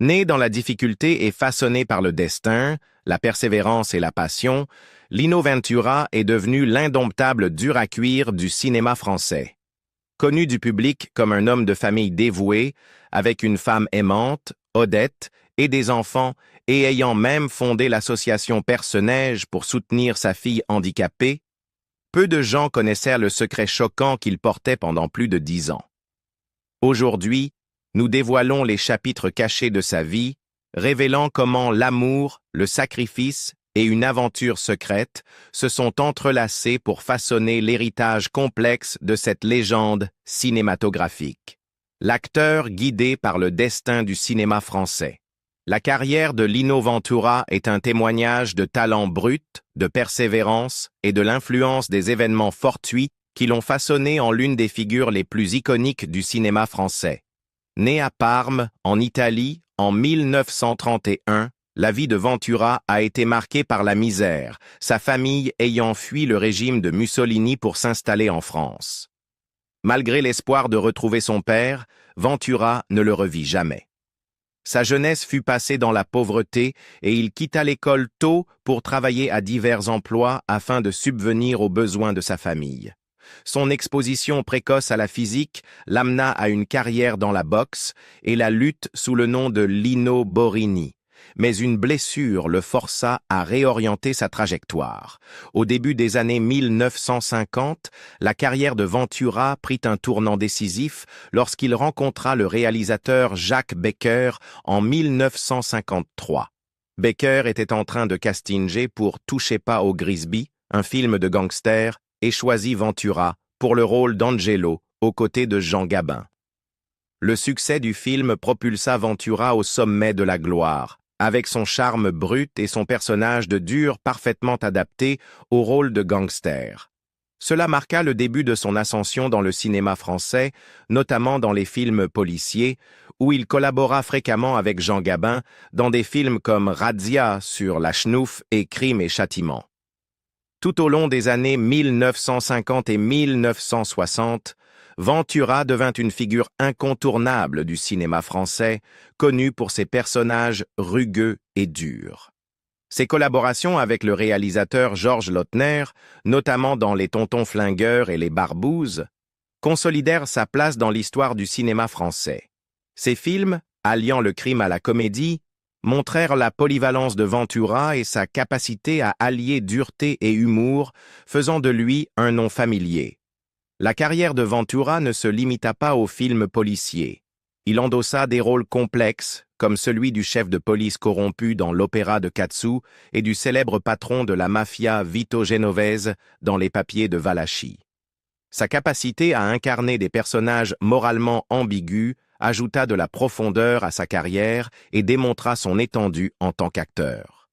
Né dans la difficulté et façonné par le destin, la persévérance et la passion, Lino Ventura est devenu l'indomptable dur à cuire du cinéma français. Connu du public comme un homme de famille dévoué, avec une femme aimante, Odette, et des enfants, et ayant même fondé l'association Perce-Neige pour soutenir sa fille handicapée, peu de gens connaissaient le secret choquant qu'il portait pendant plus de 10 ans. Aujourd'hui, nous dévoilons les chapitres cachés de sa vie, révélant comment l'amour, le sacrifice et une aventure secrète se sont entrelacés pour façonner l'héritage complexe de cette légende cinématographique. L'acteur guidé par le destin du cinéma français. La carrière de Lino Ventura est un témoignage de talent brut, de persévérance et de l'influence des événements fortuits qui l'ont façonné en l'une des figures les plus iconiques du cinéma français. Né à Parme, en Italie, en 1931, la vie de Ventura a été marquée par la misère, sa famille ayant fui le régime de Mussolini pour s'installer en France. Malgré l'espoir de retrouver son père, Ventura ne le revit jamais. Sa jeunesse fut passée dans la pauvreté et il quitta l'école tôt pour travailler à divers emplois afin de subvenir aux besoins de sa famille. Son exposition précoce à la physique l'amena à une carrière dans la boxe et la lutte sous le nom de Lino Borrini. Mais une blessure le força à réorienter sa trajectoire. Au début des années 1950, la carrière de Ventura prit un tournant décisif lorsqu'il rencontra le réalisateur Jacques Becker en 1953. Becker était en train de castinger pour Touchez pas au Grisby, un film de gangster, et choisit Ventura pour le rôle d'Angelo aux côtés de Jean Gabin. Le succès du film propulsa Ventura au sommet de la gloire, avec son charme brut et son personnage de dur parfaitement adapté au rôle de gangster. Cela marqua le début de son ascension dans le cinéma français, notamment dans les films policiers, où il collabora fréquemment avec Jean Gabin dans des films comme Razzia sur la schnouf et Crime et Châtiment. Tout au long des années 1950 et 1960, Ventura devint une figure incontournable du cinéma français, connu pour ses personnages rugueux et durs. Ses collaborations avec le réalisateur Georges Lautner, notamment dans Les Tontons Flingueurs et Les Barbouzes, consolidèrent sa place dans l'histoire du cinéma français. Ces films, alliant le crime à la comédie, montrèrent la polyvalence de Ventura et sa capacité à allier dureté et humour, faisant de lui un nom familier. La carrière de Ventura ne se limita pas aux films policiers. Il endossa des rôles complexes, comme celui du chef de police corrompu dans l'Opéra de Katsu et du célèbre patron de la mafia Vito Genovese dans Les Papiers de Valachi. Sa capacité à incarner des personnages moralement ambigus ajouta de la profondeur à sa carrière et démontra son étendue en tant qu'acteur.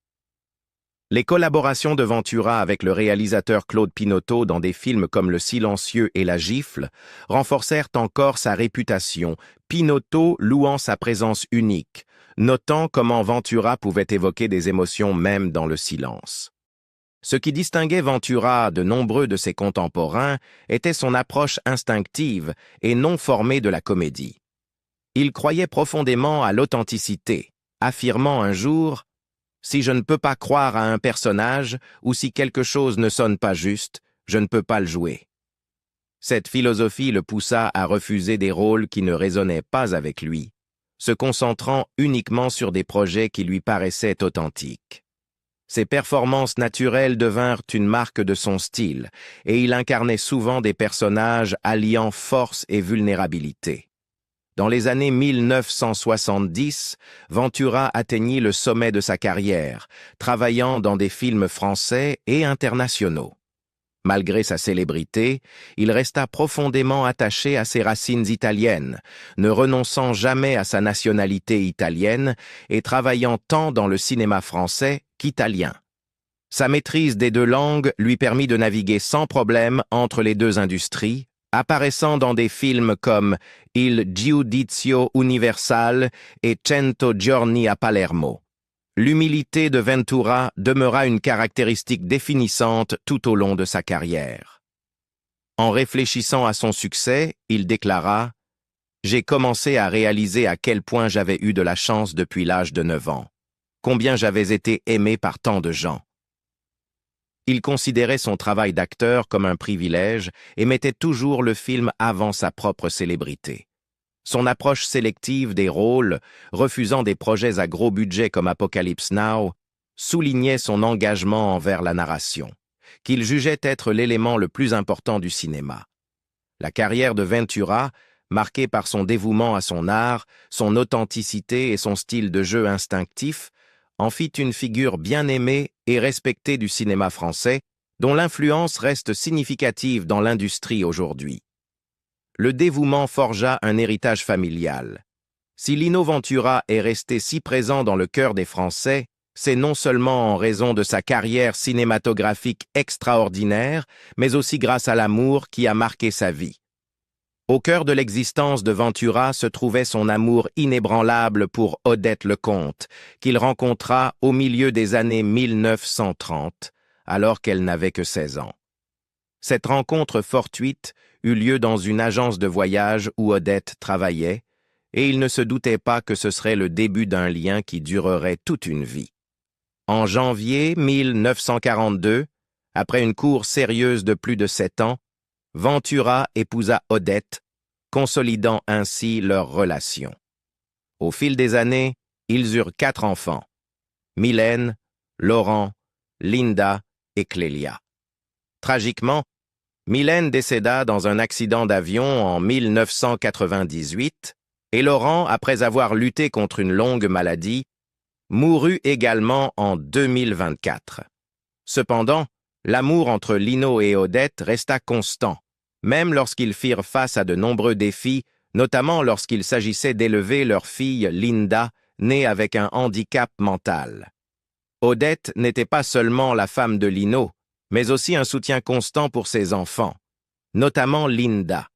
Les collaborations de Ventura avec le réalisateur Claude Pinoteau dans des films comme Le Silencieux et La Gifle renforcèrent encore sa réputation, Pinoteau louant sa présence unique, notant comment Ventura pouvait évoquer des émotions même dans le silence. Ce qui distinguait Ventura de nombreux de ses contemporains était son approche instinctive et non formée de la comédie. Il croyait profondément à l'authenticité, affirmant un jour « Si je ne peux pas croire à un personnage ou si quelque chose ne sonne pas juste, je ne peux pas le jouer. » Cette philosophie le poussa à refuser des rôles qui ne résonnaient pas avec lui, se concentrant uniquement sur des projets qui lui paraissaient authentiques. Ses performances naturelles devinrent une marque de son style, et il incarnait souvent des personnages alliant force et vulnérabilité. Dans les années 1970, Ventura atteignit le sommet de sa carrière, travaillant dans des films français et internationaux. Malgré sa célébrité, il resta profondément attaché à ses racines italiennes, ne renonçant jamais à sa nationalité italienne et travaillant tant dans le cinéma français qu'italien. Sa maîtrise des deux langues lui permit de naviguer sans problème entre les deux industries, apparaissant dans des films comme Il Giudizio Universal et Cento Giorni a Palermo. L'humilité de Ventura demeura une caractéristique définissante tout au long de sa carrière. En réfléchissant à son succès, il déclara J'ai commencé à réaliser à quel point j'avais eu de la chance depuis l'âge de 9 ans. Combien j'avais été aimé par tant de gens. Il considérait son travail d'acteur comme un privilège et mettait toujours le film avant sa propre célébrité. Son approche sélective des rôles, refusant des projets à gros budget comme Apocalypse Now, soulignait son engagement envers la narration, qu'il jugeait être l'élément le plus important du cinéma. La carrière de Ventura, marquée par son dévouement à son art, son authenticité et son style de jeu instinctif, en fit une figure bien aimée et respectée du cinéma français, dont l'influence reste significative dans l'industrie aujourd'hui. Le dévouement forgea un héritage familial. Si Lino Ventura est resté si présent dans le cœur des Français, c'est non seulement en raison de sa carrière cinématographique extraordinaire, mais aussi grâce à l'amour qui a marqué sa vie. Au cœur de l'existence de Ventura se trouvait son amour inébranlable pour Odette Lecomte, qu'il rencontra au milieu des années 1930, alors qu'elle n'avait que 16 ans. Cette rencontre fortuite eut lieu dans une agence de voyage où Odette travaillait, et il ne se doutait pas que ce serait le début d'un lien qui durerait toute une vie. En janvier 1942, après une course sérieuse de plus de 7 ans, Ventura épousa Odette, consolidant ainsi leur relation. Au fil des années, ils eurent 4 enfants, Mylène, Laurent, Linda et Clélia. Tragiquement, Mylène décéda dans un accident d'avion en 1998 et Laurent, après avoir lutté contre une longue maladie, mourut également en 2024. Cependant, l'amour entre Lino et Odette resta constant, même lorsqu'ils firent face à de nombreux défis, notamment lorsqu'il s'agissait d'élever leur fille Linda, née avec un handicap mental. Odette n'était pas seulement la femme de Lino, mais aussi un soutien constant pour ses enfants, notamment Linda.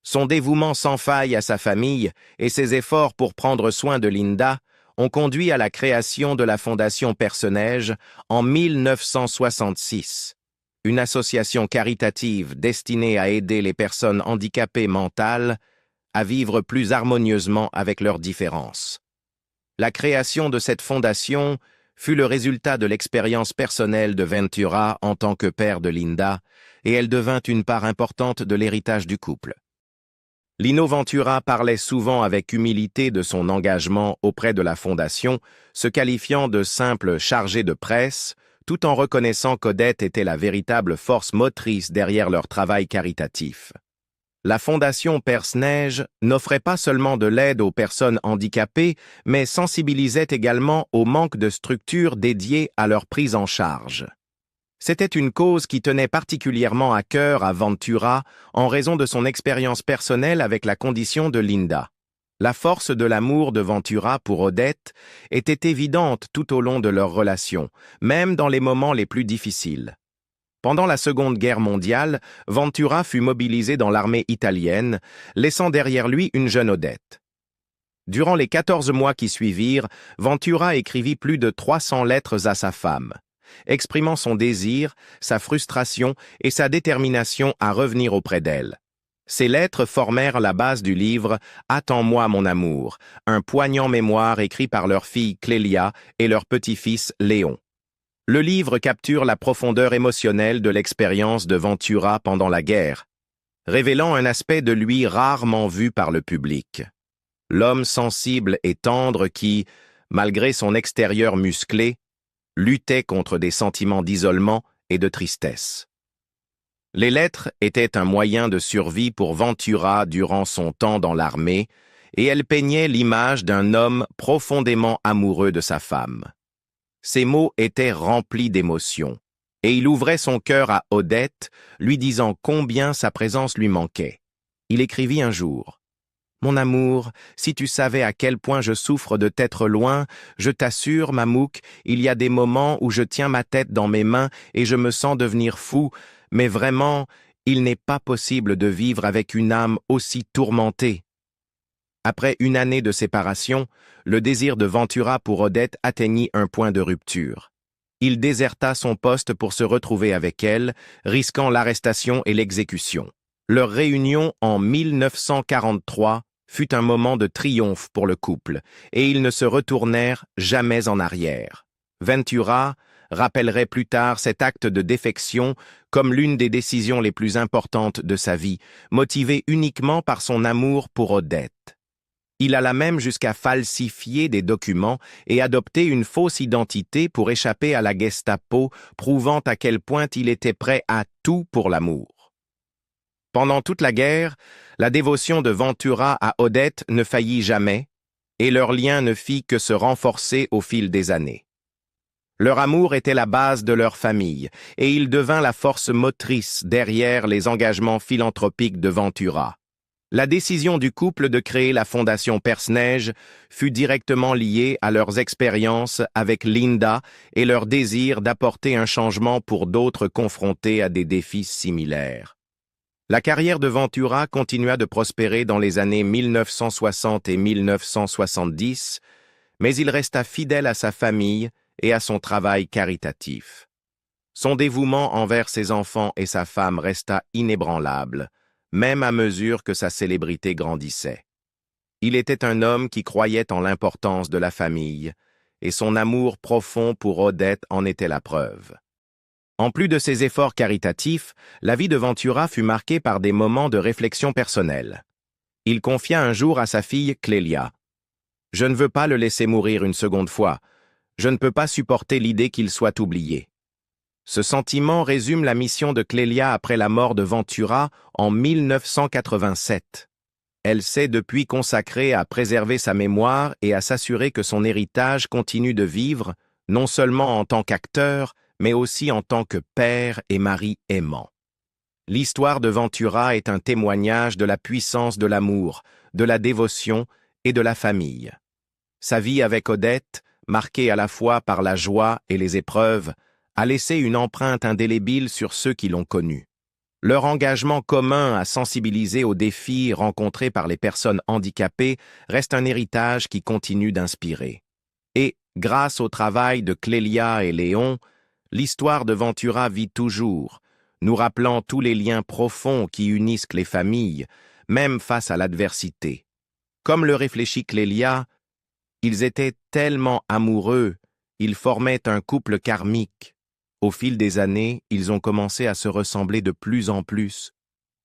Son dévouement sans faille à sa famille et ses efforts pour prendre soin de Linda ont conduit à la création de la Fondation Perce-Neige en 1966, une association caritative destinée à aider les personnes handicapées mentales à vivre plus harmonieusement avec leurs différences. La création de cette fondation fut le résultat de l'expérience personnelle de Ventura en tant que père de Linda, et elle devint une part importante de l'héritage du couple. Lino Ventura parlait souvent avec humilité de son engagement auprès de la Fondation, se qualifiant de simple chargé de presse, tout en reconnaissant qu'Odette était la véritable force motrice derrière leur travail caritatif. La Fondation Perce-Neige n'offrait pas seulement de l'aide aux personnes handicapées, mais sensibilisait également au manque de structures dédiées à leur prise en charge. C'était une cause qui tenait particulièrement à cœur à Ventura en raison de son expérience personnelle avec la condition de Linda. La force de l'amour de Ventura pour Odette était évidente tout au long de leur relation, même dans les moments les plus difficiles. Pendant la Seconde Guerre mondiale, Ventura fut mobilisé dans l'armée italienne, laissant derrière lui une jeune Odette. Durant les 14 mois qui suivirent, Ventura écrivit plus de 300 lettres à sa femme, exprimant son désir, sa frustration et sa détermination à revenir auprès d'elle. Ces lettres formèrent la base du livre « Attends-moi mon amour », un poignant mémoire écrit par leur fille Clélia et leur petit-fils Léon. Le livre capture la profondeur émotionnelle de l'expérience de Ventura pendant la guerre, révélant un aspect de lui rarement vu par le public. L'homme sensible et tendre qui, malgré son extérieur musclé, luttait contre des sentiments d'isolement et de tristesse. Les lettres étaient un moyen de survie pour Ventura durant son temps dans l'armée, et elles peignaient l'image d'un homme profondément amoureux de sa femme. Ses mots étaient remplis d'émotion, et il ouvrait son cœur à Odette, lui disant combien sa présence lui manquait. Il écrivit un jour « Mon amour, si tu savais à quel point je souffre de t'être loin, je t'assure, Mamouk, il y a des moments où je tiens ma tête dans mes mains et je me sens devenir fou, mais vraiment, il n'est pas possible de vivre avec une âme aussi tourmentée. » Après une année de séparation, le désir de Ventura pour Odette atteignit un point de rupture. Il déserta son poste pour se retrouver avec elle, risquant l'arrestation et l'exécution. Leur réunion en 1943 fut un moment de triomphe pour le couple, et ils ne se retournèrent jamais en arrière. Ventura rappellerait plus tard cet acte de défection comme l'une des décisions les plus importantes de sa vie, motivée uniquement par son amour pour Odette. Il alla même jusqu'à falsifier des documents et adopter une fausse identité pour échapper à la Gestapo, prouvant à quel point il était prêt à tout pour l'amour. Pendant toute la guerre, la dévotion de Ventura à Odette ne faillit jamais, et leur lien ne fit que se renforcer au fil des années. Leur amour était la base de leur famille, et il devint la force motrice derrière les engagements philanthropiques de Ventura. La décision du couple de créer la fondation Perce-Neige fut directement liée à leurs expériences avec Linda et leur désir d'apporter un changement pour d'autres confrontés à des défis similaires. La carrière de Ventura continua de prospérer dans les années 1960 et 1970, mais il resta fidèle à sa famille et à son travail caritatif. Son dévouement envers ses enfants et sa femme resta inébranlable, même à mesure que sa célébrité grandissait. Il était un homme qui croyait en l'importance de la famille, et son amour profond pour Odette en était la preuve. En plus de ses efforts caritatifs, la vie de Ventura fut marquée par des moments de réflexion personnelle. Il confia un jour à sa fille Clélia: « Je ne veux pas le laisser mourir une seconde fois. Je ne peux pas supporter l'idée qu'il soit oublié. » Ce sentiment résume la mission de Clélia après la mort de Ventura en 1987. Elle s'est depuis consacrée à préserver sa mémoire et à s'assurer que son héritage continue de vivre, non seulement en tant qu'acteur, mais aussi en tant que père et mari aimant. L'histoire de Ventura est un témoignage de la puissance de l'amour, de la dévotion et de la famille. Sa vie avec Odette, marquée à la fois par la joie et les épreuves, a laissé une empreinte indélébile sur ceux qui l'ont connu. Leur engagement commun à sensibiliser aux défis rencontrés par les personnes handicapées reste un héritage qui continue d'inspirer. Et, grâce au travail de Clélia et Léon, l'histoire de Ventura vit toujours, nous rappelant tous les liens profonds qui unissent les familles, même face à l'adversité. Comme le réfléchit Clélia, ils étaient tellement amoureux, ils formaient un couple karmique. Au fil des années, ils ont commencé à se ressembler de plus en plus.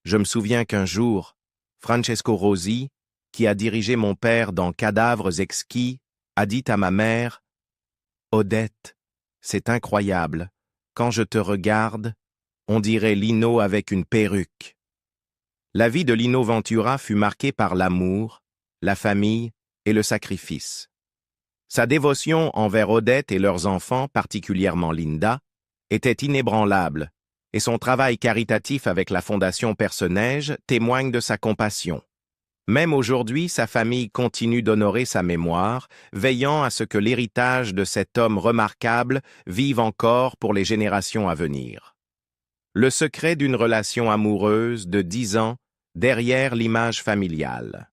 Je me souviens qu'un jour, Francesco Rosi, qui a dirigé mon père dans Cadavres exquis, a dit à ma mère: « Odette, c'est incroyable. Quand je te regarde, on dirait Lino avec une perruque. » La vie de Lino Ventura fut marquée par l'amour, la famille et le sacrifice. Sa dévotion envers Odette et leurs enfants, particulièrement Linda, était inébranlable, et son travail caritatif avec la Fondation Perce-Neige témoigne de sa compassion. Même aujourd'hui, sa famille continue d'honorer sa mémoire, veillant à ce que l'héritage de cet homme remarquable vive encore pour les générations à venir. Le secret d'une relation amoureuse de 10 ans derrière l'image familiale.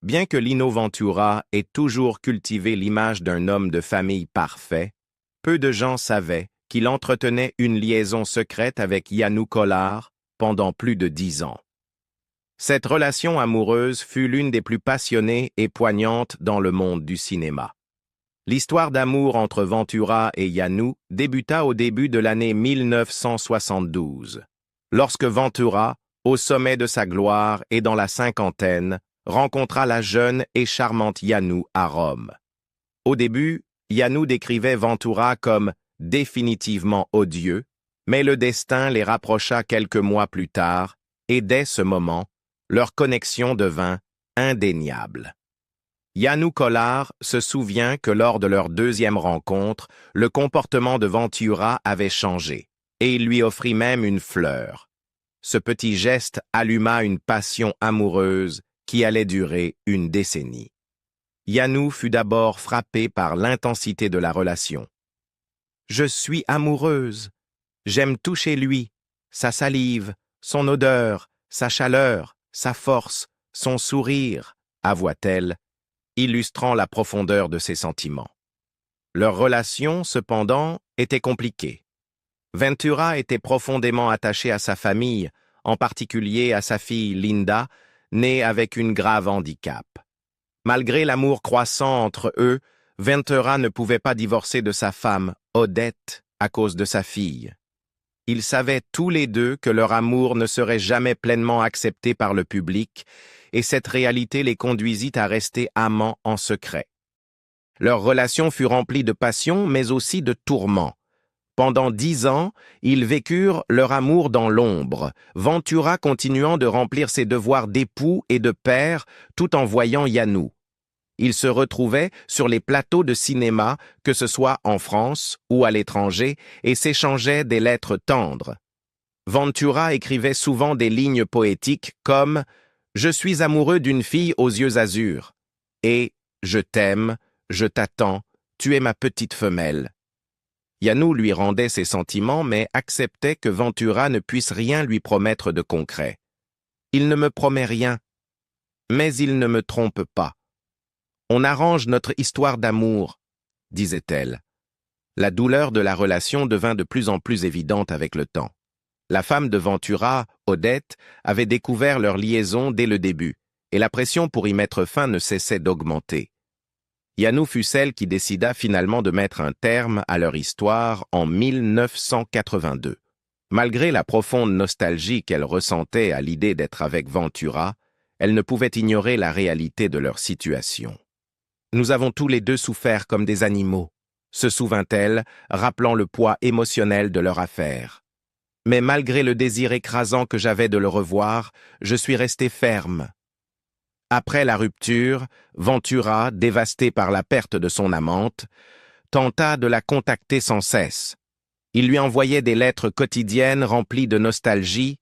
Bien que Lino Ventura ait toujours cultivé l'image d'un homme de famille parfait, peu de gens savaient qu'il entretenait une liaison secrète avec János Kollár pendant plus de 10 ans. Cette relation amoureuse fut l'une des plus passionnées et poignantes dans le monde du cinéma. L'histoire d'amour entre Ventura et János débuta au début de l'année 1972, lorsque Ventura, au sommet de sa gloire et dans la cinquantaine, rencontra la jeune et charmante János à Rome. Au début, János décrivait Ventura comme définitivement odieux, mais le destin les rapprocha quelques mois plus tard, et dès ce moment, leur connexion devint indéniable. János Kollár se souvient que lors de leur deuxième rencontre, le comportement de Ventura avait changé, et il lui offrit même une fleur. Ce petit geste alluma une passion amoureuse qui allait durer une décennie. János fut d'abord frappé par l'intensité de la relation. « Je suis amoureuse. J'aime toucher lui, sa salive, son odeur, sa chaleur, sa force, son sourire, » avoua-t-elle, illustrant la profondeur de ses sentiments. Leur relation, cependant, était compliquée. Ventura était profondément attaché à sa famille, en particulier à sa fille Linda, né avec une grave handicap. Malgré l'amour croissant entre eux, Ventura ne pouvait pas divorcer de sa femme, Odette, à cause de sa fille. Ils savaient tous les deux que leur amour ne serait jamais pleinement accepté par le public, et cette réalité les conduisit à rester amants en secret. Leur relation fut remplie de passion, mais aussi de tourments. Pendant 10 ans, ils vécurent leur amour dans l'ombre, Ventura continuant de remplir ses devoirs d'époux et de père tout en voyant Yanou. Ils se retrouvaient sur les plateaux de cinéma, que ce soit en France ou à l'étranger, et s'échangeaient des lettres tendres. Ventura écrivait souvent des lignes poétiques comme « Je suis amoureux d'une fille aux yeux azur » et « Je t'aime, je t'attends, tu es ma petite femelle ». Yanou lui rendait ses sentiments, mais acceptait que Ventura ne puisse rien lui promettre de concret. « Il ne me promet rien, mais il ne me trompe pas. On arrange notre histoire d'amour, » disait-elle. La douleur de la relation devint de plus en plus évidente avec le temps. La femme de Ventura, Odette, avait découvert leur liaison dès le début, et la pression pour y mettre fin ne cessait d'augmenter. Yanou fut celle qui décida finalement de mettre un terme à leur histoire en 1982. Malgré la profonde nostalgie qu'elle ressentait à l'idée d'être avec Ventura, elle ne pouvait ignorer la réalité de leur situation. « Nous avons tous les deux souffert comme des animaux », se souvint-elle, rappelant le poids émotionnel de leur affaire. Mais malgré le désir écrasant que j'avais de le revoir, je suis restée ferme. Après la rupture, Ventura, dévasté par la perte de son amante, tenta de la contacter sans cesse. Il lui envoyait des lettres quotidiennes remplies de nostalgie,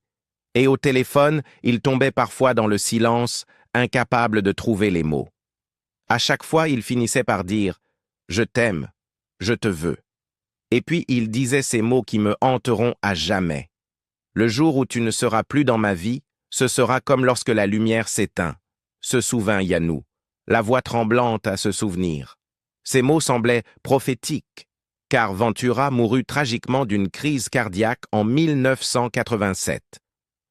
et au téléphone, il tombait parfois dans le silence, incapable de trouver les mots. À chaque fois, il finissait par dire « Je t'aime, je te veux ». Et puis il disait ces mots qui me hanteront à jamais. « Le jour où tu ne seras plus dans ma vie, ce sera comme lorsque la lumière s'éteint », se souvint Yanou, la voix tremblante à se souvenir. Ces mots semblaient prophétiques, car Ventura mourut tragiquement d'une crise cardiaque en 1987.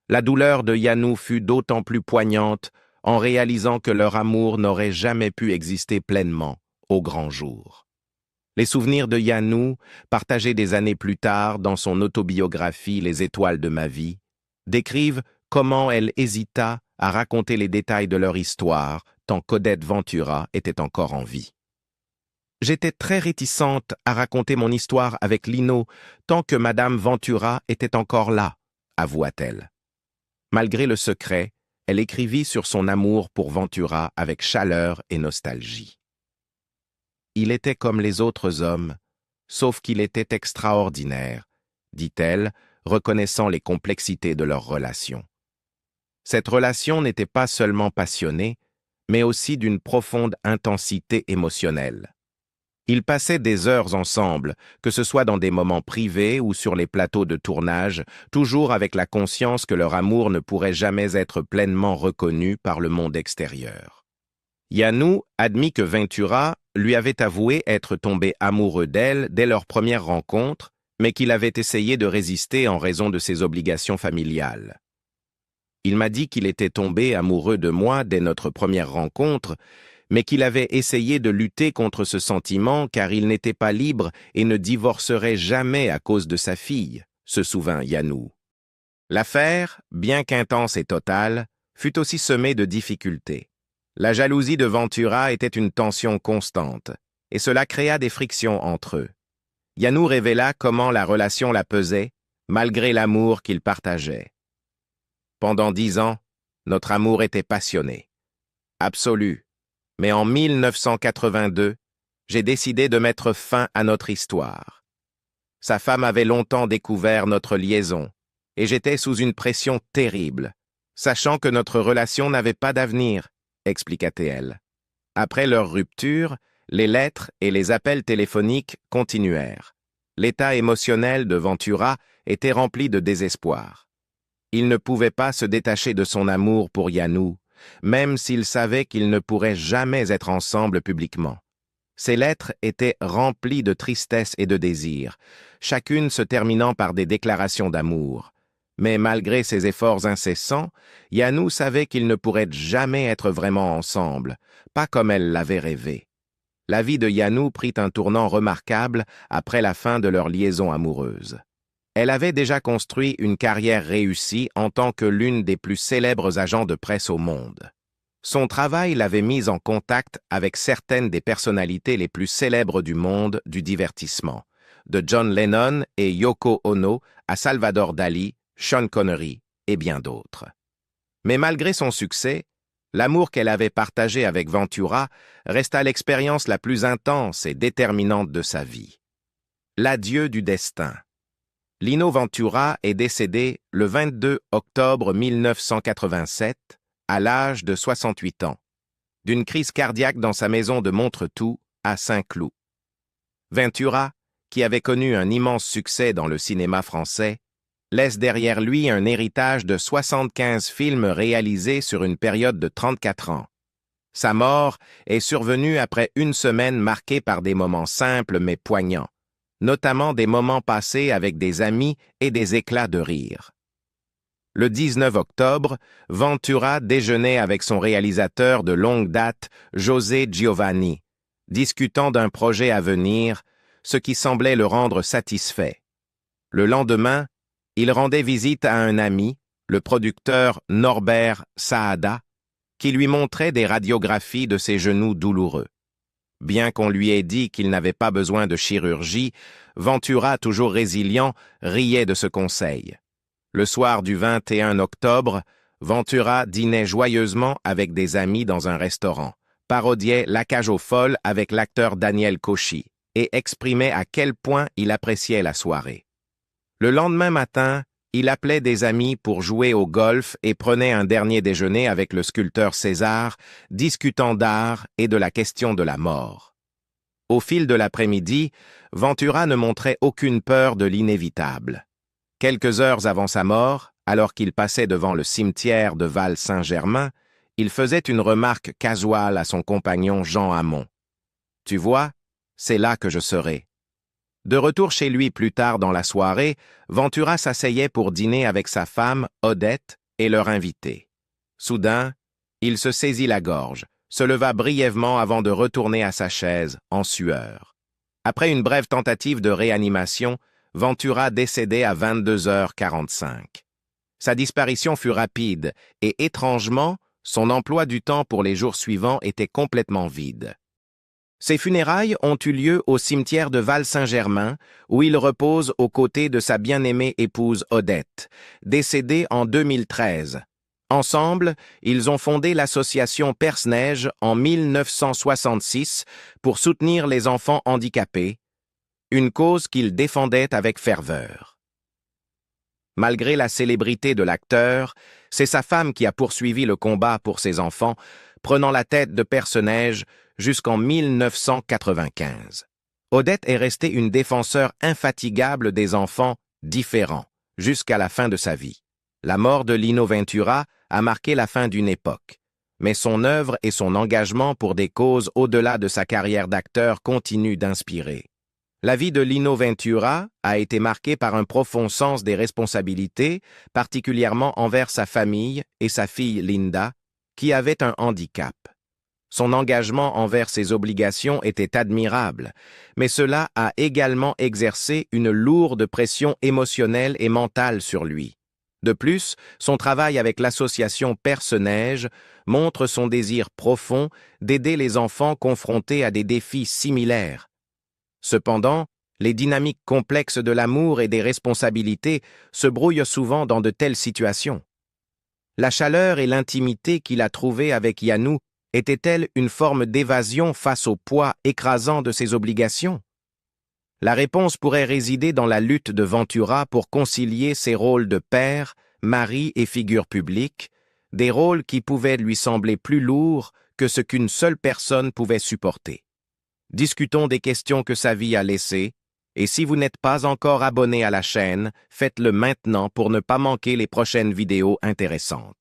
La douleur de Yanou fut d'autant plus poignante en réalisant que leur amour n'aurait jamais pu exister pleinement au grand jour. Les souvenirs de Yanou, partagés des années plus tard dans son autobiographie « Les étoiles de ma vie », décrivent comment elle hésita à raconter les détails de leur histoire tant qu'Odette Ventura était encore en vie. « J'étais très réticente à raconter mon histoire avec Lino tant que Madame Ventura était encore là, avoua-t-elle. Malgré le secret, elle écrivit sur son amour pour Ventura avec chaleur et nostalgie. Il était comme les autres hommes, sauf qu'il était extraordinaire, dit-elle, reconnaissant les complexités de leur relation. Cette relation n'était pas seulement passionnée, mais aussi d'une profonde intensité émotionnelle. Ils passaient des heures ensemble, que ce soit dans des moments privés ou sur les plateaux de tournage, toujours avec la conscience que leur amour ne pourrait jamais être pleinement reconnu par le monde extérieur. Yanou admit que Ventura lui avait avoué être tombé amoureux d'elle dès leur première rencontre, mais qu'il avait essayé de résister en raison de ses obligations familiales. Il m'a dit qu'il était tombé amoureux de moi dès notre première rencontre, mais qu'il avait essayé de lutter contre ce sentiment car il n'était pas libre et ne divorcerait jamais à cause de sa fille, se souvint Yanou. L'affaire, bien qu'intense et totale, fut aussi semée de difficultés. La jalousie de Ventura était une tension constante, et cela créa des frictions entre eux. Yanou révéla comment la relation la pesait, malgré l'amour qu'ils partageaient. Pendant 10 ans, notre amour était passionné, absolu. Mais en 1982, j'ai décidé de mettre fin à notre histoire. Sa femme avait longtemps découvert notre liaison, et j'étais sous une pression terrible, sachant que notre relation n'avait pas d'avenir, expliqua-t-elle. Après leur rupture, les lettres et les appels téléphoniques continuèrent. L'état émotionnel de Ventura était rempli de désespoir. Il ne pouvait pas se détacher de son amour pour Yanou, même s'il savait qu'ils ne pourraient jamais être ensemble publiquement. Ces lettres étaient remplies de tristesse et de désir, chacune se terminant par des déclarations d'amour. Mais malgré ses efforts incessants, Yanou savait qu'ils ne pourraient jamais être vraiment ensemble, pas comme elle l'avait rêvé. La vie de Yanou prit un tournant remarquable après la fin de leur liaison amoureuse. Elle avait déjà construit une carrière réussie en tant que l'une des plus célèbres agents de presse au monde. Son travail l'avait mise en contact avec certaines des personnalités les plus célèbres du monde du divertissement, de John Lennon et Yoko Ono à Salvador Dali, Sean Connery et bien d'autres. Mais malgré son succès, l'amour qu'elle avait partagé avec Ventura resta l'expérience la plus intense et déterminante de sa vie. L'adieu du destin. Lino Ventura est décédé le 22 octobre 1987, à l'âge de 68 ans, d'une crise cardiaque dans sa maison de Montretout, à Saint-Cloud. Ventura, qui avait connu un immense succès dans le cinéma français, laisse derrière lui un héritage de 75 films réalisés sur une période de 34 ans. Sa mort est survenue après une semaine marquée par des moments simples mais poignants, notamment des moments passés avec des amis et des éclats de rire. Le 19 octobre, Ventura déjeunait avec son réalisateur de longue date, José Giovanni, discutant d'un projet à venir, ce qui semblait le rendre satisfait. Le lendemain, il rendait visite à un ami, le producteur Norbert Saada, qui lui montrait des radiographies de ses genoux douloureux. Bien qu'on lui ait dit qu'il n'avait pas besoin de chirurgie, Ventura, toujours résilient, riait de ce conseil. Le soir du 21 octobre, Ventura dînait joyeusement avec des amis dans un restaurant, parodiait La cage aux folles avec l'acteur Daniel Cauchy et exprimait à quel point il appréciait la soirée. Le lendemain matin, il appelait des amis pour jouer au golf et prenait un dernier déjeuner avec le sculpteur César, discutant d'art et de la question de la mort. Au fil de l'après-midi, Ventura ne montrait aucune peur de l'inévitable. Quelques heures avant sa mort, alors qu'il passait devant le cimetière de Val-Saint-Germain, il faisait une remarque casuale à son compagnon Jean Hamon. « Tu vois, c'est là que je serai. » De retour chez lui plus tard dans la soirée, Ventura s'asseyait pour dîner avec sa femme, Odette, et leur invité. Soudain, il se saisit la gorge, se leva brièvement avant de retourner à sa chaise, en sueur. Après une brève tentative de réanimation, Ventura décédait à 22h45. Sa disparition fut rapide et, étrangement, son emploi du temps pour les jours suivants était complètement vide. Ses funérailles ont eu lieu au cimetière de Val-Saint-Germain, où il repose aux côtés de sa bien-aimée épouse Odette, décédée en 2013. Ensemble, ils ont fondé l'association Perce-Neige en 1966 pour soutenir les enfants handicapés, une cause qu'ils défendaient avec ferveur. Malgré la célébrité de l'acteur, c'est sa femme qui a poursuivi le combat pour ses enfants, prenant la tête de Perce-Neige jusqu'en 1995. Odette est restée une défenseur infatigable des enfants différents jusqu'à la fin de sa vie. La mort de Lino Ventura a marqué la fin d'une époque, mais son œuvre et son engagement pour des causes au-delà de sa carrière d'acteur continuent d'inspirer. La vie de Lino Ventura a été marquée par un profond sens des responsabilités, particulièrement envers sa famille et sa fille Linda, qui avait un handicap. Son engagement envers ses obligations était admirable, mais cela a également exercé une lourde pression émotionnelle et mentale sur lui. De plus, son travail avec l'association Perce-Neige montre son désir profond d'aider les enfants confrontés à des défis similaires. Cependant, les dynamiques complexes de l'amour et des responsabilités se brouillent souvent dans de telles situations. La chaleur et l'intimité qu'il a trouvée avec Yanou était-elle une forme d'évasion face au poids écrasant de ses obligations? La réponse pourrait résider dans la lutte de Ventura pour concilier ses rôles de père, mari et figure publique, des rôles qui pouvaient lui sembler plus lourds que ce qu'une seule personne pouvait supporter. Discutons des questions que sa vie a laissées, et si vous n'êtes pas encore abonné à la chaîne, faites-le maintenant pour ne pas manquer les prochaines vidéos intéressantes.